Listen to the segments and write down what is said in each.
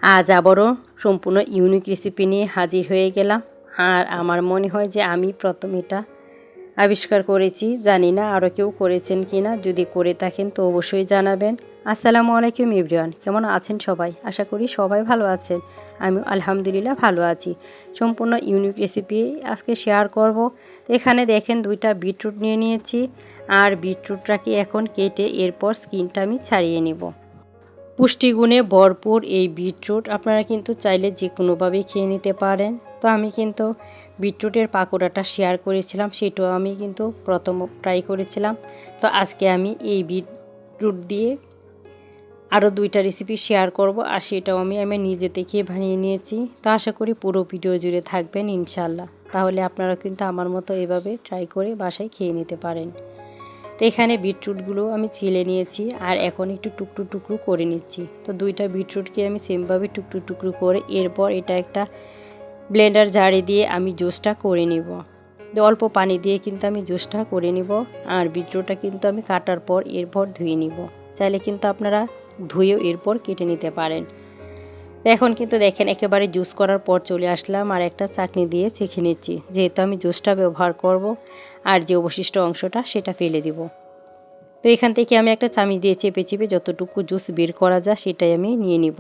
আজ আবারও সম্পূর্ণ ইউনিক রেসিপি নিয়ে হাজির হয়ে গেলাম। আর আমার মনে হয় যে আমি প্রথম এটা আবিষ্কার করেছি, জানি না আরও কেউ করেছেন কি না। যদি করে থাকেন তো অবশ্যই জানাবেন। আসসালামু আলাইকুম এভরিওয়ান, কেমন আছেন সবাই? আশা করি সবাই ভালো আছেন। আমি আলহামদুলিল্লাহ ভালো আছি। সম্পূর্ণ ইউনিক রেসিপি আজকে শেয়ার করব। তো এখানে দেখেন 2টা বিটরুট নিয়ে নিয়েছি। আর বিটরুটটাকে এখন কেটে এরপর স্কিনটা আমি ছাড়িয়ে নেব। পুষ্টিগুণে ভরপুর এই বিটরুট আপনারা কিন্তু চাইলে যে কোনোভাবেই খেয়ে নিতে পারেন। তো আমি কিন্তু বিটরুটের পাকোড়াটা শেয়ার করেছিলাম, সেটাও আমি কিন্তু প্রথম ট্রাই করেছিলাম। তো আজকে আমি এই বিটরুট দিয়ে আরও 2টা রেসিপি শেয়ার করব, আর সেটাও আমি নিজে থেকে বানিয়ে নিয়েছি। তো আশা করি পুরো ভিডিও জুড়ে থাকবেন ইনশাল্লাহ। তাহলে আপনারা কিন্তু আমার মতো এভাবে ট্রাই করে বাসায় খেয়ে নিতে পারেন। তো এখানে বিটরুটগুলো আমি ছিলে নিয়েছি, আর এখন একটু টুকরো টুকরো করে নিচ্ছি। তো 2টা বিটরুটকে আমি সেমভাবে টুকরো টুকরো করে এরপর এটা একটা ব্লেন্ডার জারে দিয়ে আমি জুসটা করে নিব। তো অল্প পানি দিয়ে কিন্তু আমি জুসটা করে নিব। আর বিটরুটটা কিন্তু আমি কাটার পর এরপর ধুয়ে নিব। চাইলে কিন্তু আপনারা ধুয়েও এরপর কেটে নিতে পারেন। তো এখন কিন্তু দেখেন একেবারে জুস করার পর চলে আসলাম আর একটা চাটনি দিয়ে চেখে নিচ্ছি, যেহেতু আমি জুসটা ব্যবহার করব। আর যে অবশিষ্ট অংশটা সেটা ফেলে দিব। তো এখান থেকে আমি একটা চামচ দিয়ে চেপে চেপে যতটুকু জুস বের করা যায় সেটাই আমি নিয়ে নিব।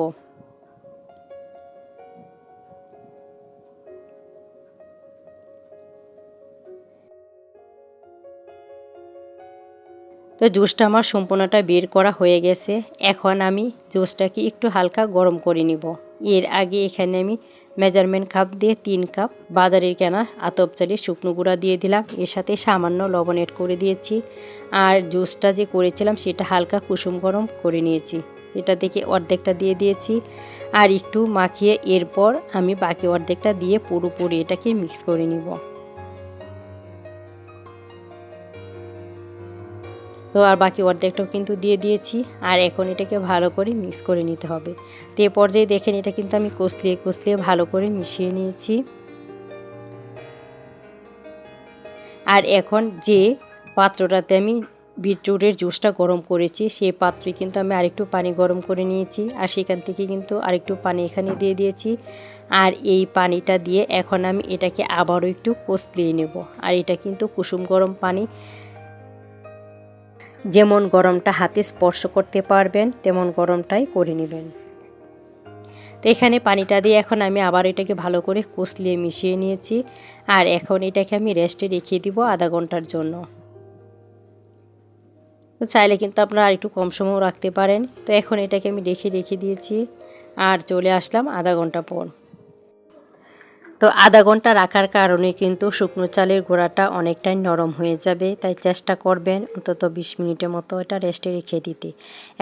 তো জুসটা আমার সম্পূর্ণটা বের করা হয়ে গেছে। এখন আমি জুসটাকে একটু হালকা গরম করে নিব। এর আগে এখানে আমি মেজারমেন্ট কাপ দিয়ে 3 কাপ বাজারের কেনা আতপ চালের শুকনো গুঁড়া দিয়ে দিলাম। এর সাথে সামান্য লবণ এড করে দিয়েছি। আর জুসটা যে করেছিলাম সেটা হালকা কুসুম গরম করে নিয়েছি, এটা থেকে অর্ধেকটা দিয়ে দিয়েছি। আর একটু মাখিয়ে এরপর আমি বাকি অর্ধেকটা দিয়ে পুরোপুরি এটাকে মিক্স করে নিব। তো আর বাকি অর্ধেকটাও কিন্তু দিয়ে দিয়েছি। আর এখন এটাকে ভালো করে মিক্স করে নিতে হবে। তো এ পর্যায়ে দেখেন এটা কিন্তু আমি কষলিয়ে কষলিয়ে ভালো করে মিশিয়ে নিয়েছি। আর এখন যে পাত্রটাতে আমি বিটরুটের জুসটা গরম করেছি সেই পাত্রে কিন্তু আমি আরেকটু পানি গরম করে নিয়েছি। আর সেখান থেকে কিন্তু আরেকটু পানি এখানে দিয়ে দিয়েছি। আর এই পানিটা দিয়ে এখন আমি এটাকে আবারও একটু কষলিয়ে নেব। আর এটা কিন্তু কুসুম গরম পানি, যেমন গরমটা হাতে স্পর্শ করতে পারবেন তেমন গরমটাই করে নেবেন। তো এখানে পানিটা দিয়ে এখন আমি আবার এটাকে ভালো করে কষলিয়ে মিশিয়ে নিয়েছি। আর এখন এটাকে আমি রেস্টে রেখে দিব আধা ঘন্টার জন্য। তো চাইলে কিন্তু আপনারা আর একটু কম সময়ও রাখতে পারেন। তো এখন এটাকে আমি রেখে দিয়েছি। আর চলে আসলাম আধা ঘন্টা পর। তো আধা ঘন্টা রাখার কারণে কিন্তু শুকনো চালের গুঁড়াটা অনেকটাই নরম হয়ে যাবে। তাই চেষ্টা করবেন অন্তত 20 মিনিটের মতো এটা রেস্টে রেখে দিতে।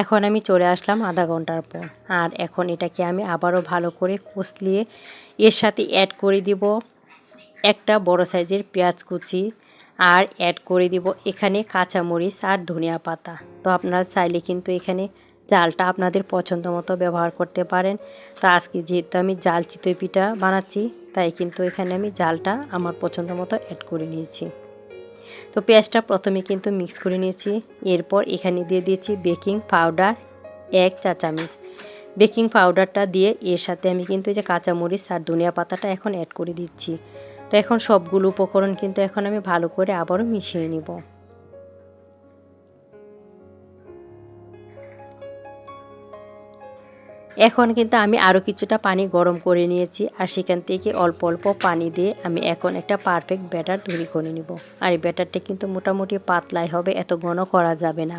এখন আমি চলে আসলাম আধা ঘন্টার পর। আর এখন এটাকে আমি আবারও ভালো করে কষলিয়ে এর সাথে অ্যাড করে দিব একটা বড় সাইজের পেঁয়াজ কুচি। আর অ্যাড করে দিব এখানে কাঁচামরিচ আর ধনিয়া পাতা। তো আপনারা চাইলে কিন্তু এখানে জালটা আপনাদের পছন্দ মতো ব্যবহার করতে পারেন। তো আজকে যেহেতু আমি জাল চিতই পিঠা বানাচ্ছি, তাই কিন্তু এখানে আমি জালটা আমার পছন্দ মতো অ্যাড করে নিয়েছি। তো পেঁয়াজটা প্রথমে কিন্তু মিক্স করে নিয়েছি। এরপর এখানে দিয়ে দিয়েছি বেকিং পাউডার 1 চা চামচ। বেকিং পাউডারটা দিয়ে এর সাথে আমি কিন্তু এই যে কাঁচামরিচ আর ধনিয়া পাতাটা এখন অ্যাড করে দিচ্ছি। তো এখন সবগুলো উপকরণ কিন্তু এখন আমি ভালো করে আবারও মিশিয়ে নিব। এখন কিন্তু আমি আরও কিছুটা পানি গরম করে নিয়েছি। আর সেখান থেকে অল্প অল্প পানি দিয়ে আমি এখন একটা পারফেক্ট ব্যাটার তৈরি করে নিব। আর এই ব্যাটারটা কিন্তু মোটামুটি পাতলাই হবে, এত ঘন করা যাবে না।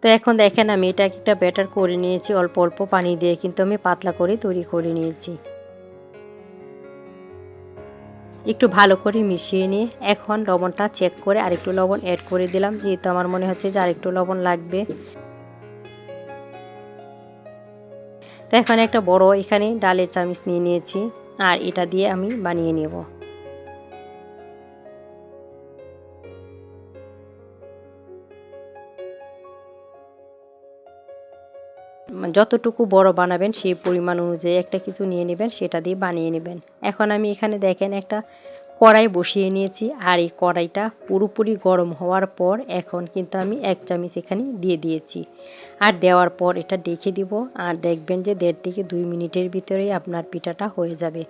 তো এখন দেখেন আমি এটা একটা ব্যাটার করে নিয়েছি, অল্প অল্প পানি দিয়ে কিন্তু আমি পাতলা করে তৈরি করে নিয়েছি। একটু ভালো করে মিশিয়ে নিয়ে এখন লবণটা চেক করে আরেকটু লবণ অ্যাড করে দিলাম, যেহেতু আমার মনে হচ্ছে যে আরেকটু লবণ লাগবে। তো এখন একটা বড় এখানে ডালের চামচ নিয়ে নিয়েছি। আর এটা দিয়ে আমি বানিয়ে নেব। যতটুকু বড় বানাবেন সেই পরিমাণ অনুযায়ী একটা কিছু নিয়ে নেবেন, সেটা দিয়ে বানিয়ে নেবেন। এখন আমি এখানে দেখেন একটা কড়াই বসিয়ে নিয়েছি। আর এই কড়াইটা পুরোপুরি গরম হওয়ার পর এখন কিন্তু আমি 1 চামচ এখানে দিয়ে দিয়েছি। আর দেওয়ার পর এটা ডেকে দিব। আর দেখবেন যে 1.5 থেকে 2 মিনিটের ভিতরেই আপনার পিঠাটা হয়ে যাবে।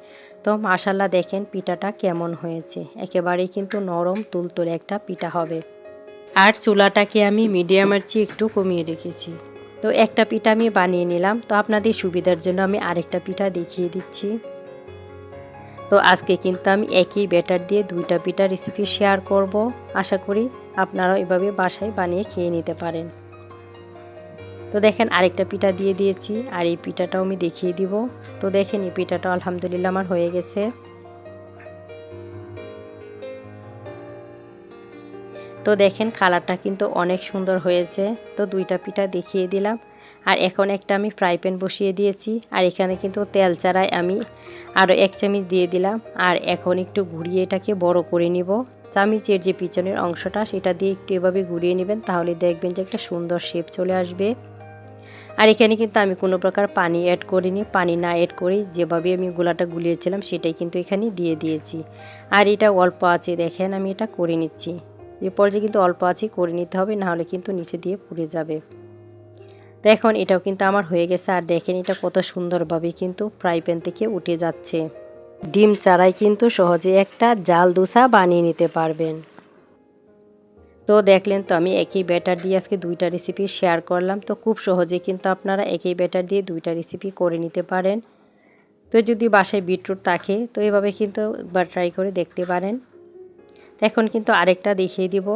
তো মাশাআল্লাহ দেখেন পিঠাটা কেমন হয়েছে, একেবারেই কিন্তু নরম তুলতুলে একটা পিঠা হবে। আর চুলাটাকে আমি মিডিয়ামের চেয়ে একটু কমিয়ে রেখেছি। তো একটা পিঠা আমি বানিয়ে নিলাম। তো আপনাদের সুবিধার জন্য আমি আরেকটা পিঠা দেখিয়ে দিচ্ছি। তো আজকে কিন্তু আমি একই ব্যাটার দিয়ে 2টা পিঠা রেসিপি শেয়ার করব। আশা করি আপনারাও এভাবে বাসায় বানিয়ে খেয়ে নিতে পারেন। তো দেখেন আরেকটা পিঠা দিয়ে দিয়েছি। আর এই পিঠাটাও আমি দেখিয়ে দিব। তো দেখেন এই পিঠাটা আলহামদুলিল্লাহ আমার হয়ে গেছে। তো দেখেন কালারটা কিন্তু অনেক সুন্দর হয়েছে। তো 2টা পিঠা দেখিয়ে দিলাম। আর এখন একটা আমি ফ্রাই প্যান বসিয়ে দিয়েছি। আর এখানে কিন্তু তেল ছাড়াই আমি আরও 1 চামচ দিয়ে দিলাম। আর এখন একটু ঘুরিয়ে এটাকে বড় করে নিব। চামচের যে পিছনের অংশটা সেটা দিয়ে একটু এভাবে ঘুরিয়ে নেবেন, তাহলে দেখবেন যে একটা সুন্দর শেপ চলে আসবে। আর এখানে কিন্তু আমি কোনো প্রকার পানি অ্যাড করিনি। পানি না অ্যাড করি যেভাবে আমি গোলাটা গুলিয়েছিলাম সেটাই কিন্তু এখানে দিয়ে দিয়েছি। আর এটা অল্প আছে, দেখেন আমি এটা করে নিচ্ছি। এ পর্যায়ে কিন্তু অল্প আছে করে নিতে হবে, নাহলে কিন্তু নিচে দিয়ে পুড়ে যাবে। তো এখন এটাও কিন্তু আমার হয়ে গেছে। আর দেখেন এটা কত সুন্দরভাবে কিন্তু ফ্রাই প্যান থেকে উঠে যাচ্ছে। ডিম ছাড়াই কিন্তু সহজে একটা জাল দোসা বানিয়ে নিতে পারবেন। তো দেখলেন তো আমি একই ব্যাটার দিয়ে আজকে 2টা রেসিপি শেয়ার করলাম। তো খুব সহজে কিন্তু আপনারা একই ব্যাটার দিয়ে 2টা রেসিপি করে নিতে পারেন। তো যদি বাসায় বিটরুট থাকে তো এভাবে কিন্তু একবার ট্রাই করে দেখতে পারেন। এখন কিন্তু আরেকটা দেখিয়ে দিব।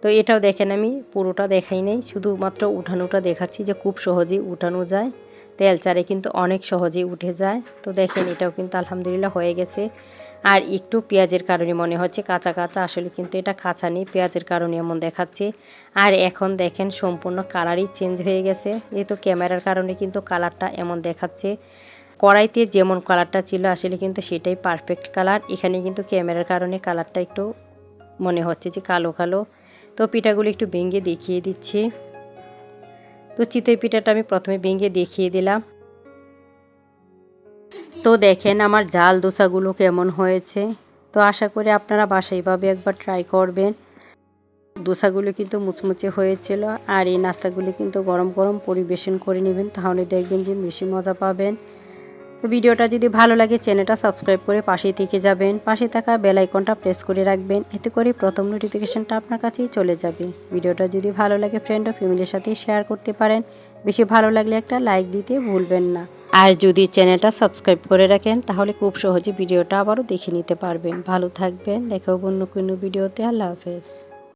তো এটাও দেখেন আমি পুরোটা দেখাই নাই, শুধুমাত্র উঠানোটা দেখাচ্ছি যে খুব সহজেই উঠানো যায়। তেল চারে কিন্তু অনেক সহজেই উঠে যায়। তো দেখেন এটাও কিন্তু আলহামদুলিল্লাহ হয়ে গেছে। আর একটু পেঁয়াজের কারণে মনে হচ্ছে কাঁচা কাঁচা, আসলে কিন্তু এটা কাঁচা নেই, পেঁয়াজের কারণে এমন দেখাচ্ছে। আর এখন দেখেন সম্পূর্ণ কালারই চেঞ্জ হয়ে গেছে। যেহেতু ক্যামেরার কারণে কিন্তু কালারটা এমন দেখাচ্ছে। কড়াইতে যেমন কালারটা ছিল আসলে কিন্তু সেটাই পারফেক্ট কালার। এখানে কিন্তু ক্যামেরার কারণে কালারটা একটু মনে হচ্ছে যে কালো কালো। তো পিঠাগুলো একটু ভেঙে দেখিয়ে দিচ্ছি। তো চিতই পিঠাটা আমি প্রথমে ভেঙে দেখিয়ে দিলাম। তো দেখেন আমার জাল দোসাগুলো কেমন হয়েছে। তো আশা করি আপনারা বাসায় এইভাবে একবার ট্রাই করবেন। দোসাগুলো কিন্তু মুচমুচে হয়েছিল। আর এই নাস্তাগুলো কিন্তু গরম গরম পরিবেশন করে নেবেন, তাহলে দেখবেন যে বেশি মজা পাবেন। তো ভিডিওটা যদি ভালো লাগে চ্যানেলটা সাবস্ক্রাইব করে পাশেই থেকে যাবেন। পাশে থাকা বেল আইকনটা প্রেস করে রাখবেন, এতে করে প্রথম নোটিফিকেশনটা আপনার কাছেই চলে যাবে। ভিডিওটা যদি ভালো লাগে ফ্রেন্ড ও ফ্যামিলির সাথে শেয়ার করতে পারেন। বেশি ভালো লাগলে একটা লাইক দিতে ভুলবেন না। আর যদি চ্যানেলটা সাবস্ক্রাইব করে রাখেন তাহলে খুব সহজে ভিডিওটা আবারও দেখে নিতে পারবেন। ভালো থাকবেন, দেখা হবে অন্য কোনো ভিডিওতে। আল্লাহ হাফেজ।